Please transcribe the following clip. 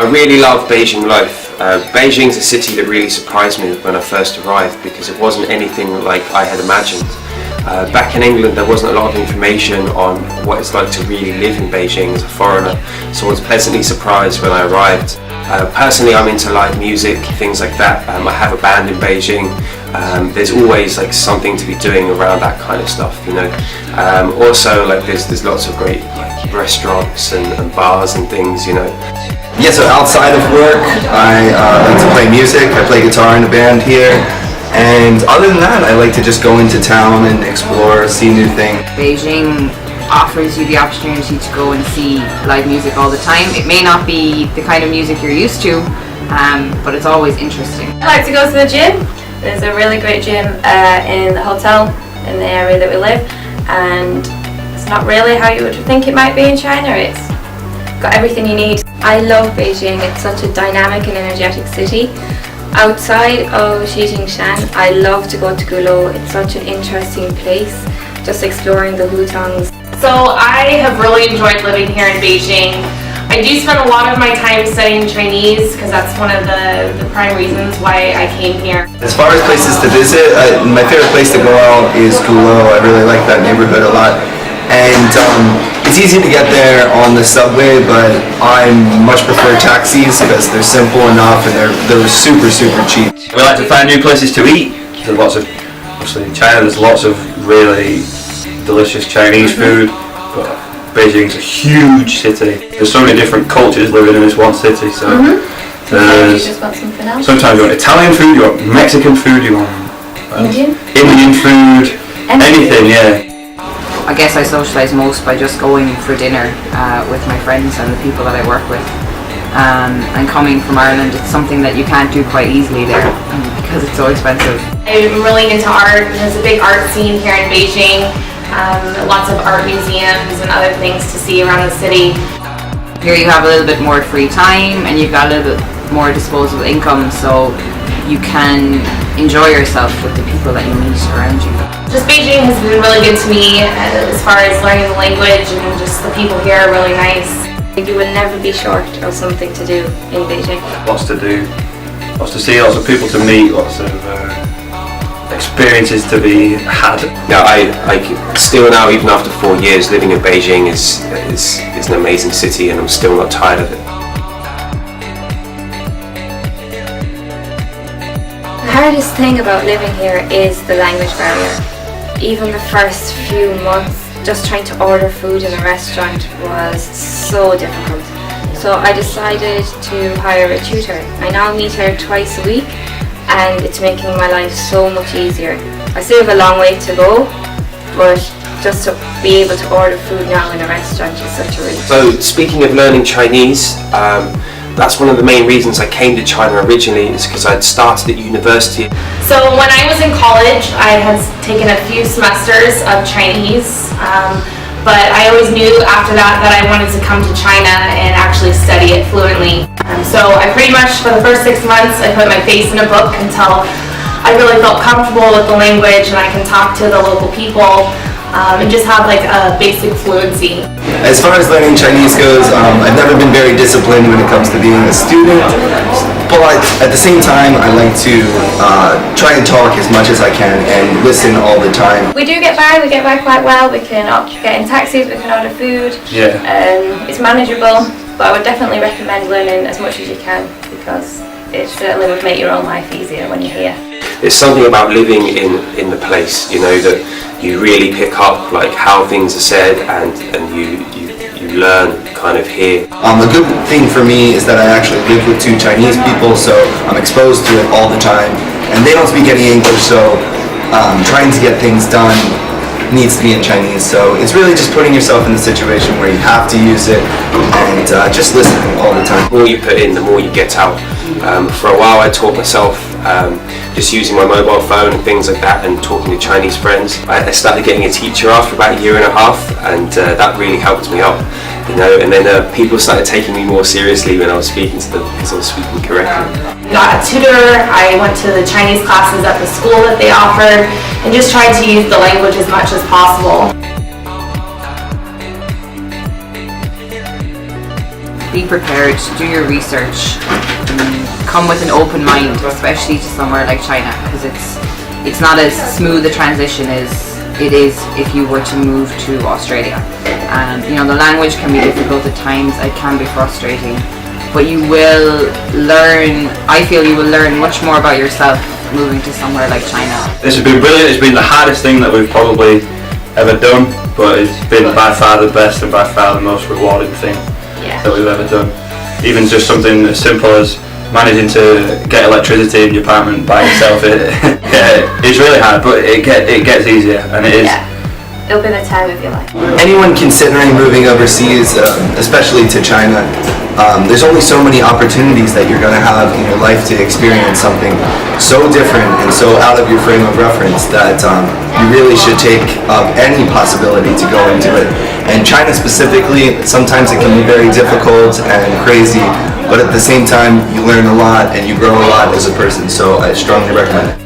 I really love Beijing life. Beijing's a city that really surprised me when I first arrived because it wasn't anything like I had imagined. Back in England there wasn't a lot of information on what it's like to really live in Beijing as a foreigner, so I was pleasantly surprised when I arrived. Personally, I'm into live music, things like that. I have a band in Beijing. There's always like something to be doing around that kind of stuff, you know. Also, like there's lots of great like restaurants and bars and things, you know. Yeah, so outside of work, I like to play music. I play guitar in a band here. And other than that, I like to just go into town and explore, see new things. Beijing offers you the opportunity to go and see live music all the time. It may not be the kind of music you're used to, but it's always interesting. I like to go to the gym. There's a really great gym in the hotel in the area that we live, and it's not really how you would think it might be in China. It's got everything you need. I love Beijing. It's such a dynamic and energetic city. Outside of Xijingshan, I love to go to Gulo. It's such an interesting place, just exploring the hutongs. So I have really enjoyed living here in Beijing. I do spend a lot of my time studying Chinese because that's one of the prime reasons why I came here. As far as places to visit, my favorite place to go out is Gulo. I really like that neighborhood a lot. And it's easy to get there on the subway, but I much prefer taxis because they're simple enough and they're super cheap. We like to find new places to eat. There's lots of, obviously in China there's lots of really delicious Chinese food, but Beijing's a huge city. There's so many different cultures living in this one city, so You just want something else? sometimes you want Italian food, you want Mexican food, you want Indian food, anything, yeah. I guess I socialise most by just going for dinner with my friends and the people that I work with. And coming from Ireland, it's something that you can't do quite easily there because it's so expensive. I'm really into art. There's a big art scene here in Beijing. Lots of art museums and other things to see around the city. Here you have a little bit more free time and you've got a little bit more disposable income, so you can enjoy yourself with the people that you meet around you. Just Beijing has been really good to me as far as learning the language, and just the people here are really nice. You will never be short of something to do in Beijing. Lots to do, lots to see, lots of people to meet, lots of experiences to be had. Yeah, I still now, even after 4 years living in Beijing, is an amazing city, and I'm still not tired of it. The hardest thing about living here is the language barrier. Even the first few months, just trying to order food in a restaurant was so difficult. So I decided to hire a tutor. I now meet her twice a week, and it's making my life so much easier. I still have a long way to go, but just to be able to order food now in a restaurant is such a relief. So speaking of learning Chinese, that's one of the main reasons I came to China originally, is because I'd started at university. So when I was in college, I had taken a few semesters of Chinese, but I always knew after that I wanted to come to China and actually study it fluently. So I pretty much, for the first 6 months, I put my face in a book until I really felt comfortable with the language and I can talk to the local people and just have like a basic fluency. As far as learning Chinese goes, I've never been very disciplined when it comes to being a student, but at the same time I like to try and talk as much as I can and listen all the time. We do get by, quite well. We can get in taxis, we can order food. Yeah. It's manageable, but I would definitely recommend learning as much as you can because it certainly would make your own life easier when you're here. There's something about living in the place, you know, that you really pick up like how things are said, and you learn kind of here. The good thing for me is that I actually live with 2 Chinese people, so I'm exposed to it all the time, and they don't speak any English, so trying to get things done needs to be in Chinese. So it's really just putting yourself in the situation where you have to use it and just listen all the time. The more you put in, the more you get out. For a while I taught myself just using my mobile phone and things like that, and talking to Chinese friends. I started getting a teacher after about 1.5 years, and that really helped me out, you know, and then people started taking me more seriously when I was speaking to them because I was speaking correctly. Got a tutor, I went to the Chinese classes at the school that they offered, and just tried to use the language as much as possible. be prepared, do your research, come with an open mind, especially to somewhere like China, because it's not as smooth a transition as it is if you were to move to Australia. You know, the language can be difficult at times, it can be frustrating, but you will learn, I feel you will learn much more about yourself moving to somewhere like China. This has been brilliant. It's been the hardest thing that we've probably ever done, but it's been by far the best and by far the most rewarding thing that we've ever done. Even just something as simple as managing to get electricity in your apartment by yourself, it's really hard, but it gets easier, and it is. It'll be the time of your life. Anyone considering moving overseas, especially to China, there's only so many opportunities that you're going to have in your life to experience something so different and so out of your frame of reference that you really should take up any possibility to go into it. And China specifically, sometimes it can be very difficult and crazy, but at the same time you learn a lot and you grow a lot as a person, so I strongly recommend it.